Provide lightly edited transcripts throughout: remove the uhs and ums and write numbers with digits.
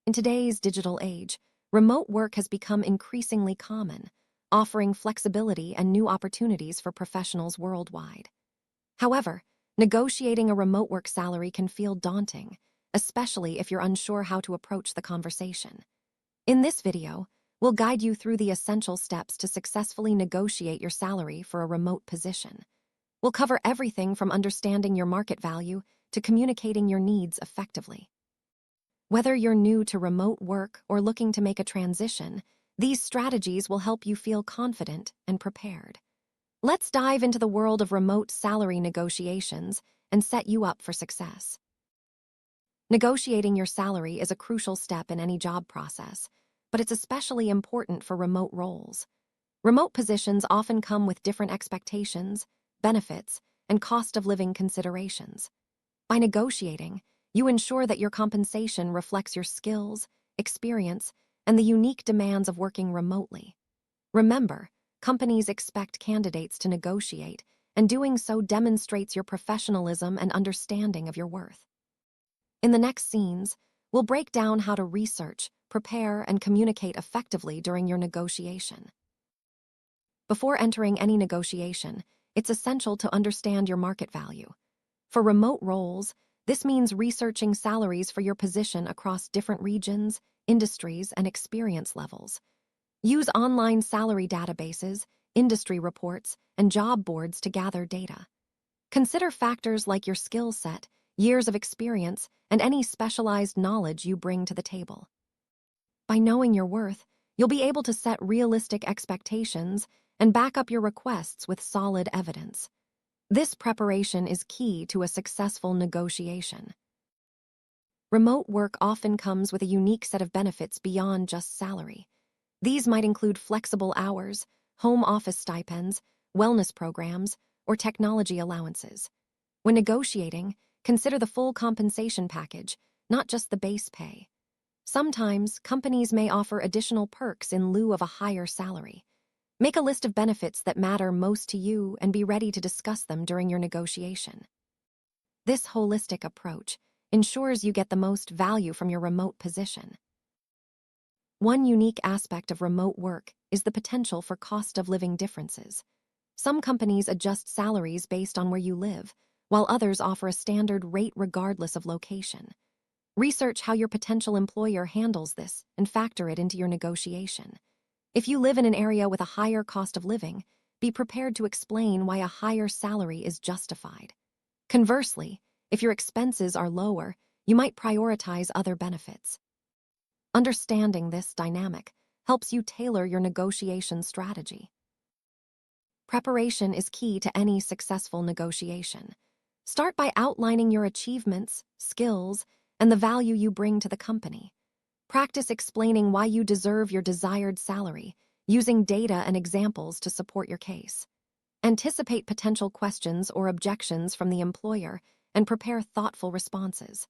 In today's digital age, remote work has become increasingly common, offering flexibility and new opportunities for professionals worldwide. However, negotiating a remote work salary can feel daunting, especially if you're unsure how to approach the conversation. In this video, we'll guide you through the essential steps to successfully negotiate your salary for a remote position. We'll cover everything from understanding your market value to communicating your needs effectively. Whether you're new to remote work or looking to make a transition, these strategies will help you feel confident and prepared. Let's dive into the world of remote salary negotiations and set you up for success. Negotiating your salary is a crucial step in any job process, but it's especially important for remote roles. Remote positions often come with different expectations, benefits, and cost of living considerations. By negotiating, you ensure that your compensation reflects your skills, experience, and the unique demands of working remotely. Remember, companies expect candidates to negotiate, and doing so demonstrates your professionalism and understanding of your worth. In the next scenes, we'll break down how to research, prepare, and communicate effectively during your negotiation. Before entering any negotiation, it's essential to understand your market value. For remote roles, this means researching salaries for your position across different regions, industries, and experience levels. Use online salary databases, industry reports, and job boards to gather data. Consider factors like your skill set, years of experience, and any specialized knowledge you bring to the table. By knowing your worth, you'll be able to set realistic expectations and back up your requests with solid evidence. This preparation is key to a successful negotiation. Remote work often comes with a unique set of benefits beyond just salary. These might include flexible hours, home office stipends, wellness programs, or technology allowances. When negotiating, consider the full compensation package, not just the base pay. Sometimes, companies may offer additional perks in lieu of a higher salary. Make a list of benefits that matter most to you and be ready to discuss them during your negotiation. This holistic approach ensures you get the most value from your remote position. One unique aspect of remote work is the potential for cost of living differences. Some companies adjust salaries based on where you live, while others offer a standard rate regardless of location. Research how your potential employer handles this and factor it into your negotiation. If you live in an area with a higher cost of living, be prepared to explain why a higher salary is justified. Conversely, if your expenses are lower, you might prioritize other benefits. Understanding this dynamic helps you tailor your negotiation strategy. Preparation is key to any successful negotiation. Start by outlining your achievements, skills, and the value you bring to the company. Practice explaining why you deserve your desired salary, using data and examples to support your case. Anticipate potential questions or objections from the employer and prepare thoughtful responses.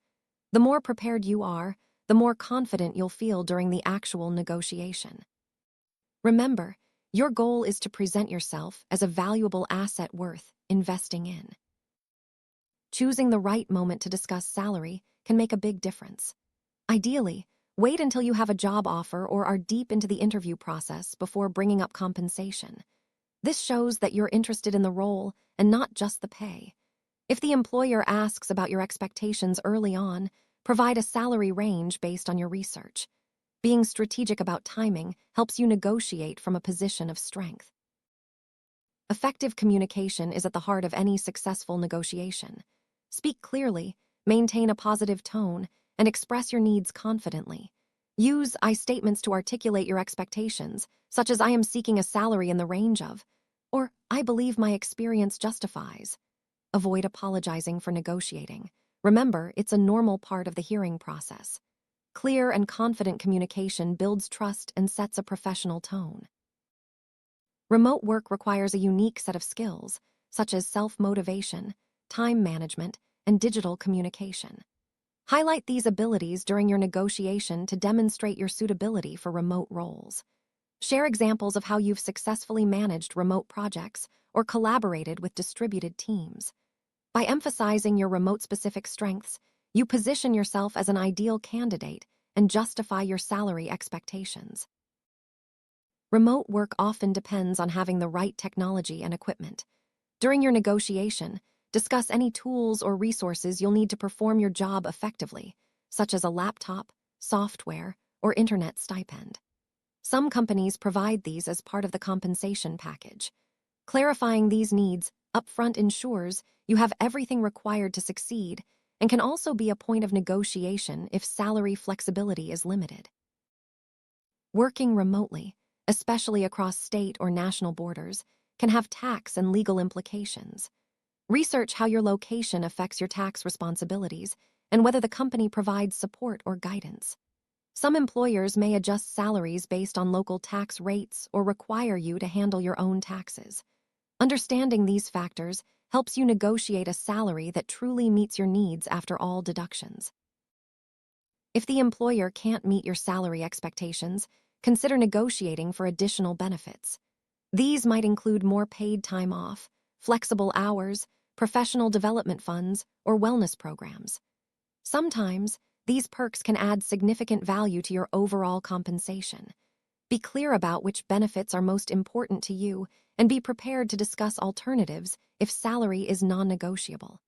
The more prepared you are, the more confident you'll feel during the actual negotiation. Remember, your goal is to present yourself as a valuable asset worth investing in. Choosing the right moment to discuss salary can make a big difference. Ideally, wait until you have a job offer or are deep into the interview process before bringing up compensation. This shows that you're interested in the role and not just the pay. If the employer asks about your expectations early on, provide a salary range based on your research. Being strategic about timing helps you negotiate from a position of strength. Effective communication is at the heart of any successful negotiation. Speak clearly, maintain a positive tone, and express your needs confidently. Use I statements to articulate your expectations, such as I am seeking a salary in the range of, or I believe my experience justifies. Avoid apologizing for negotiating. Remember, it's a normal part of the hearing process. Clear and confident communication builds trust and sets a professional tone. Remote work requires a unique set of skills, such as self-motivation, time management, and digital communication. Highlight these abilities during your negotiation to demonstrate your suitability for remote roles. Share examples of how you've successfully managed remote projects or collaborated with distributed teams. By emphasizing your remote-specific strengths, you position yourself as an ideal candidate and justify your salary expectations. Remote work often depends on having the right technology and equipment. During your negotiation, discuss any tools or resources you'll need to perform your job effectively, such as a laptop, software, or internet stipend. Some companies provide these as part of the compensation package. Clarifying these needs upfront ensures you have everything required to succeed and can also be a point of negotiation if salary flexibility is limited. Working remotely, especially across state or national borders, can have tax and legal implications. Research how your location affects your tax responsibilities and whether the company provides support or guidance. Some employers may adjust salaries based on local tax rates or require you to handle your own taxes. Understanding these factors helps you negotiate a salary that truly meets your needs after all deductions. If the employer can't meet your salary expectations, consider negotiating for additional benefits. These might include more paid time off, flexible hours, professional development funds, or wellness programs. Sometimes, these perks can add significant value to your overall compensation. Be clear about which benefits are most important to you and be prepared to discuss alternatives if salary is non-negotiable.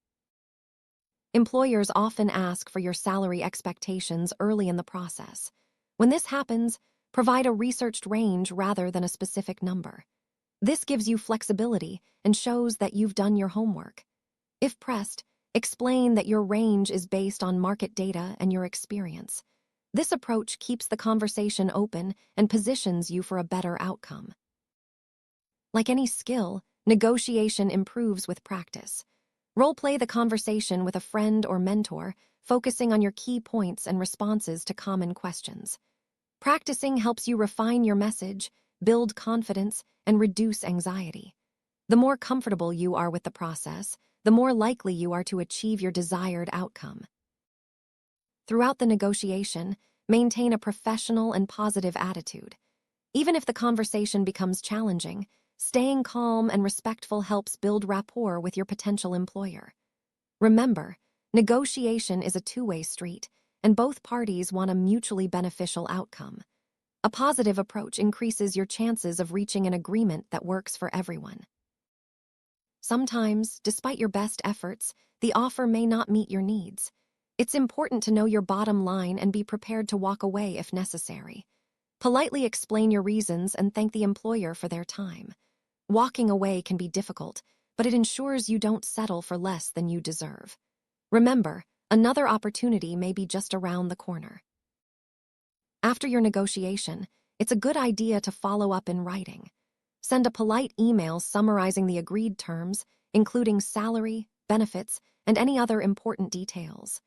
Employers often ask for your salary expectations early in the process. When this happens, provide a researched range rather than a specific number. This gives you flexibility and shows that you've done your homework. If pressed, explain that your range is based on market data and your experience. This approach keeps the conversation open and positions you for a better outcome. Like any skill, negotiation improves with practice. Role-play the conversation with a friend or mentor, focusing on your key points and responses to common questions. Practicing helps you refine your message, build confidence, and reduce anxiety. The more comfortable you are with the process, the more likely you are to achieve your desired outcome. Throughout the negotiation, maintain a professional and positive attitude. Even if the conversation becomes challenging, staying calm and respectful helps build rapport with your potential employer. Remember, negotiation is a two-way street, and both parties want a mutually beneficial outcome. A positive approach increases your chances of reaching an agreement that works for everyone. Sometimes, despite your best efforts, the offer may not meet your needs. It's important to know your bottom line and be prepared to walk away if necessary. Politely explain your reasons and thank the employer for their time. Walking away can be difficult, but it ensures you don't settle for less than you deserve. Remember, another opportunity may be just around the corner. After your negotiation, it's a good idea to follow up in writing. Send a polite email summarizing the agreed terms, including salary, benefits, and any other important details.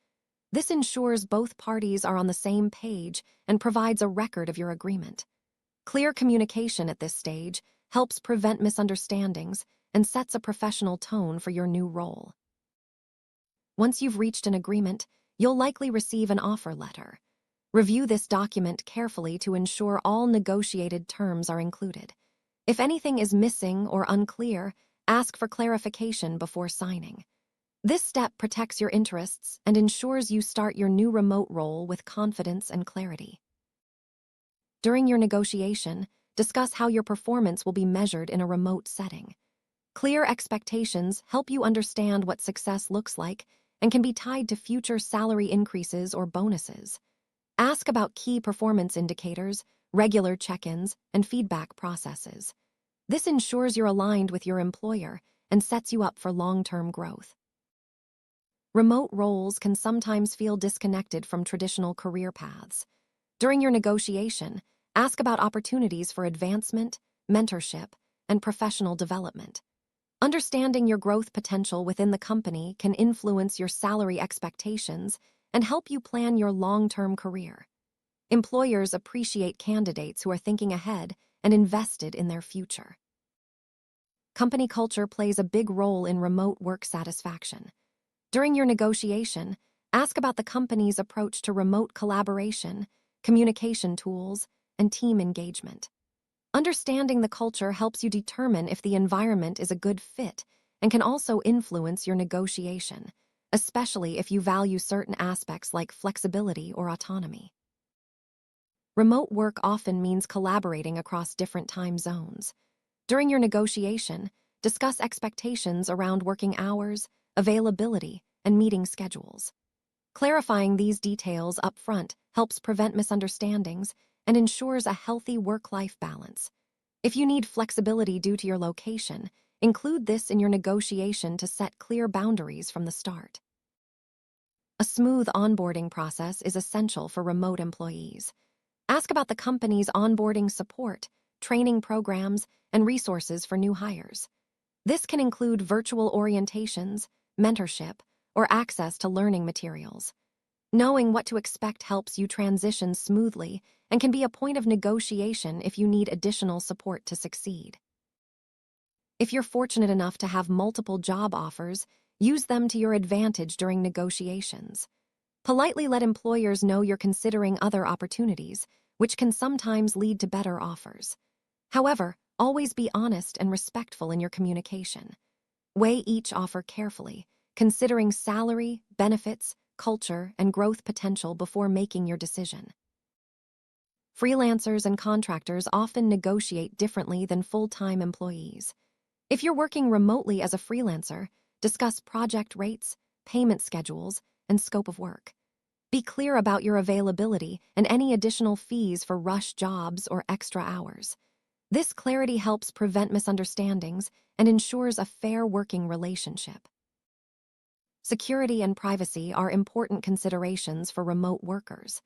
This ensures both parties are on the same page and provides a record of your agreement. Clear communication at this stage helps prevent misunderstandings and sets a professional tone for your new role. Once you've reached an agreement, you'll likely receive an offer letter. Review this document carefully to ensure all negotiated terms are included. If anything is missing or unclear, ask for clarification before signing. This step protects your interests and ensures you start your new remote role with confidence and clarity. During your negotiation, discuss how your performance will be measured in a remote setting. Clear expectations help you understand what success looks like and can be tied to future salary increases or bonuses. Ask about key performance indicators, regular check-ins, and feedback processes. This ensures you're aligned with your employer and sets you up for long-term growth. Remote roles can sometimes feel disconnected from traditional career paths. During your negotiation, ask about opportunities for advancement, mentorship, and professional development. Understanding your growth potential within the company can influence your salary expectations and help you plan your long-term career. Employers appreciate candidates who are thinking ahead and invested in their future. Company culture plays a big role in remote work satisfaction. During your negotiation, ask about the company's approach to remote collaboration, communication tools, and team engagement. Understanding the culture helps you determine if the environment is a good fit and can also influence your negotiation, especially if you value certain aspects like flexibility or autonomy. Remote work often means collaborating across different time zones. During your negotiation, discuss expectations around working hours, availability, and meeting schedules. Clarifying these details up front helps prevent misunderstandings and ensures a healthy work-life balance. If you need flexibility due to your location, include this in your negotiation to set clear boundaries from the start. A smooth onboarding process is essential for remote employees. Ask about the company's onboarding support, training programs, and resources for new hires. This can include virtual orientations, mentorship, or access to learning materials. Knowing what to expect helps you transition smoothly and can be a point of negotiation if you need additional support to succeed. If you're fortunate enough to have multiple job offers, use them to your advantage during negotiations. Politely let employers know you're considering other opportunities, which can sometimes lead to better offers. However, always be honest and respectful in your communication. Weigh each offer carefully, considering salary, benefits, culture, and growth potential before making your decision. Freelancers and contractors often negotiate differently than full-time employees. If you're working remotely as a freelancer, discuss project rates, payment schedules, and scope of work. Be clear about your availability and any additional fees for rush jobs or extra hours. This clarity helps prevent misunderstandings and ensures a fair working relationship. Security and privacy are important considerations for remote workers.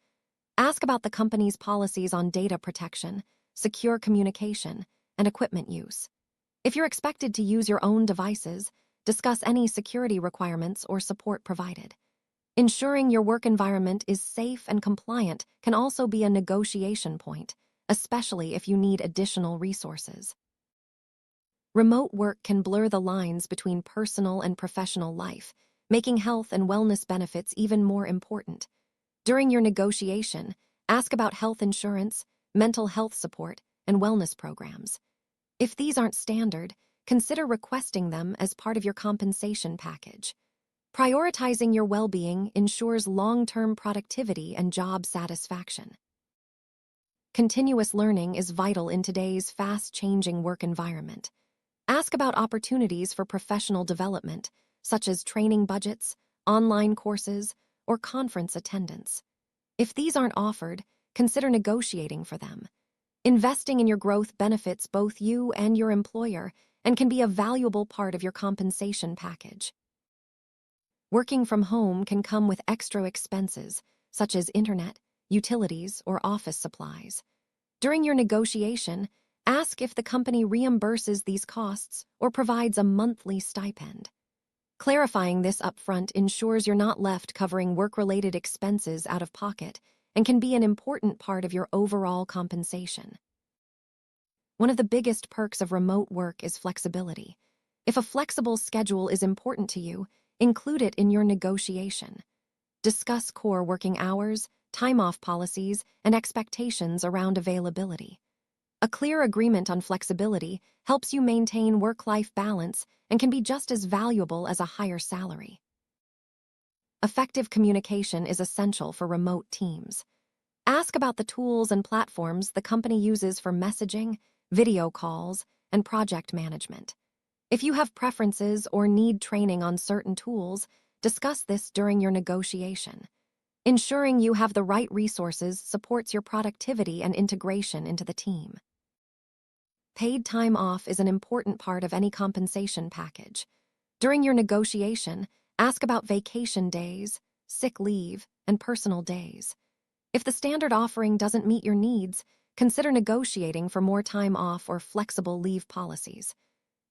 Ask about the company's policies on data protection, secure communication, and equipment use. If you're expected to use your own devices, discuss any security requirements or support provided. Ensuring your work environment is safe and compliant can also be a negotiation point, especially if you need additional resources. Remote work can blur the lines between personal and professional life, making health and wellness benefits even more important. During your negotiation, ask about health insurance, mental health support, and wellness programs. If these aren't standard, consider requesting them as part of your compensation package. Prioritizing your well-being ensures long-term productivity and job satisfaction. Continuous learning is vital in today's fast-changing work environment. Ask about opportunities for professional development, such as training budgets, online courses, or conference attendance. If these aren't offered, consider negotiating for them. Investing in your growth benefits both you and your employer and can be a valuable part of your compensation package. Working from home can come with extra expenses, such as internet, utilities, or office supplies. During your negotiation, ask if the company reimburses these costs or provides a monthly stipend. Clarifying this upfront ensures you're not left covering work-related expenses out of pocket and can be an important part of your overall compensation. One of the biggest perks of remote work is flexibility. If a flexible schedule is important to you, include it in your negotiation. Discuss core working hours, time-off policies, and expectations around availability. A clear agreement on flexibility helps you maintain work-life balance and can be just as valuable as a higher salary. Effective communication is essential for remote teams. Ask about the tools and platforms the company uses for messaging, video calls, and project management. If you have preferences or need training on certain tools, discuss this during your negotiation. Ensuring you have the right resources supports your productivity and integration into the team. Paid time off is an important part of any compensation package. During your negotiation, ask about vacation days, sick leave, and personal days. If the standard offering doesn't meet your needs, consider negotiating for more time off or flexible leave policies.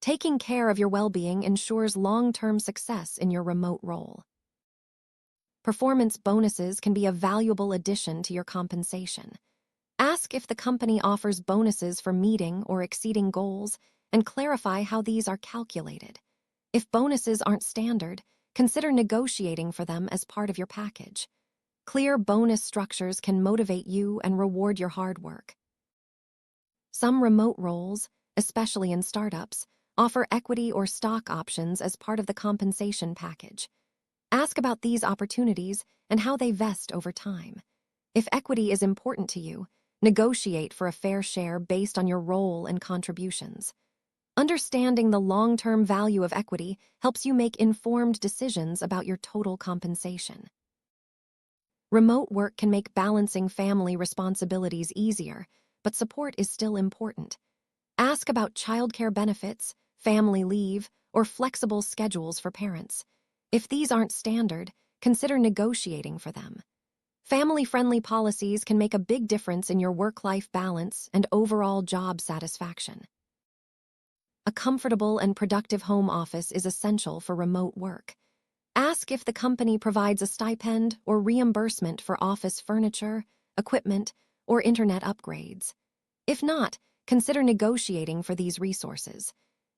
Taking care of your well-being ensures long-term success in your remote role. Performance bonuses can be a valuable addition to your compensation. Ask if the company offers bonuses for meeting or exceeding goals and clarify how these are calculated. If bonuses aren't standard, consider negotiating for them as part of your package. Clear bonus structures can motivate you and reward your hard work. Some remote roles, especially in startups, offer equity or stock options as part of the compensation package. Ask about these opportunities and how they vest over time. If equity is important to you, Negotiate for a fair share based on your role and contributions. Understanding the long-term value of equity helps you make informed decisions about your total compensation. Remote work can make balancing family responsibilities easier, but support is still important. Ask about childcare benefits, family leave, or flexible schedules for parents. If these aren't standard, consider negotiating for them. Family-friendly policies can make a big difference in your work-life balance and overall job satisfaction. A comfortable and productive home office is essential for remote work. Ask if the company provides a stipend or reimbursement for office furniture, equipment, or internet upgrades. If not, consider negotiating for these resources.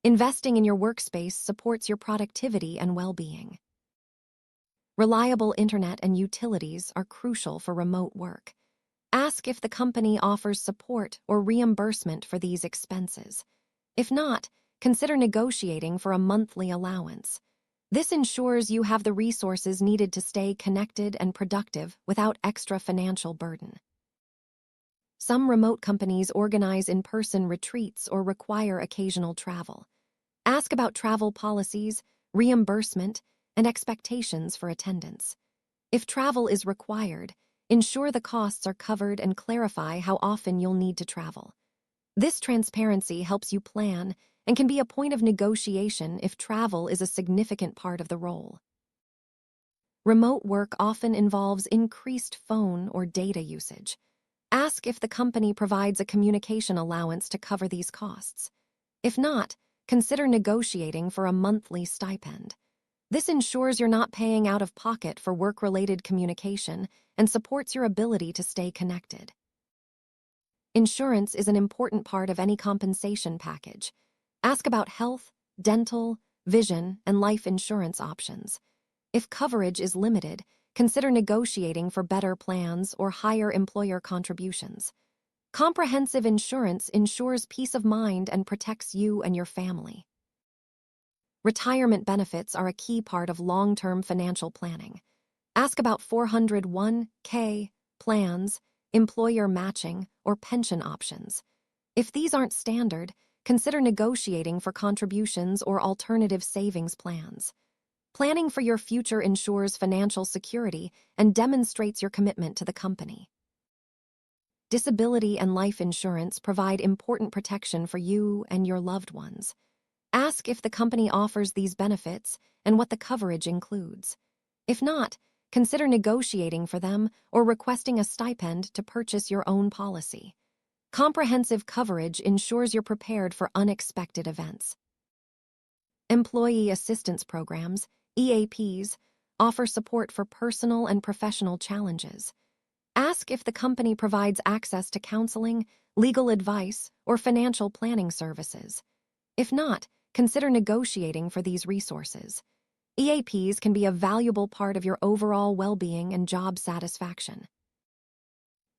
Investing in your workspace supports your productivity and well-being. Reliable internet and utilities are crucial for remote work. Ask if the company offers support or reimbursement for these expenses. If not, consider negotiating for a monthly allowance. This ensures you have the resources needed to stay connected and productive without extra financial burden. Some remote companies organize in-person retreats or require occasional travel. Ask about travel policies, reimbursement, and expectations for attendance. If travel is required, ensure the costs are covered and clarify how often you'll need to travel. This transparency helps you plan and can be a point of negotiation if travel is a significant part of the role. Remote work often involves increased phone or data usage. Ask if the company provides a communication allowance to cover these costs. If not, consider negotiating for a monthly stipend. This ensures you're not paying out of pocket for work-related communication and supports your ability to stay connected. Insurance is an important part of any compensation package. Ask about health, dental, vision, and life insurance options. If coverage is limited, consider negotiating for better plans or higher employer contributions. Comprehensive insurance ensures peace of mind and protects you and your family. Retirement benefits are a key part of long-term financial planning. Ask about 401(k) plans, employer matching, or pension options. If these aren't standard, consider negotiating for contributions or alternative savings plans. Planning for your future ensures financial security and demonstrates your commitment to the company. Disability and life insurance provide important protection for you and your loved ones. Ask if the company offers these benefits and what the coverage includes. If not, consider negotiating for them or requesting a stipend to purchase your own policy. Comprehensive coverage ensures you're prepared for unexpected events. Employee assistance programs, EAPs, offer support for personal and professional challenges. Ask if the company provides access to counseling, legal advice, or financial planning services. If not, consider negotiating for these resources. EAPs can be a valuable part of your overall well-being and job satisfaction.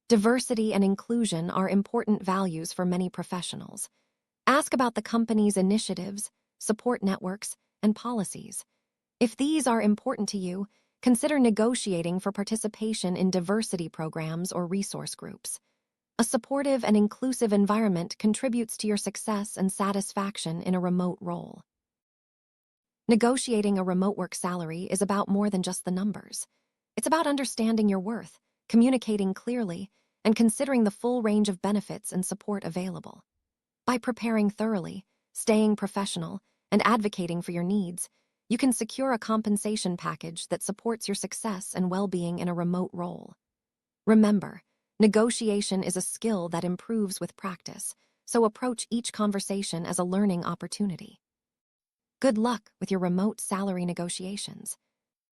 Diversity and inclusion are important values for many professionals. Ask about the company's initiatives, support networks, and policies. If these are important to you, consider negotiating for participation in diversity programs or resource groups. A supportive and inclusive environment contributes to your success and satisfaction in a remote role. Negotiating a remote work salary is about more than just the numbers. It's about understanding your worth, communicating clearly, and considering the full range of benefits and support available. By preparing thoroughly, staying professional, and advocating for your needs, you can secure a compensation package that supports your success and well-being in a remote role. Remember, negotiation is a skill that improves with practice, so approach each conversation as a learning opportunity. Good luck with your remote salary negotiations.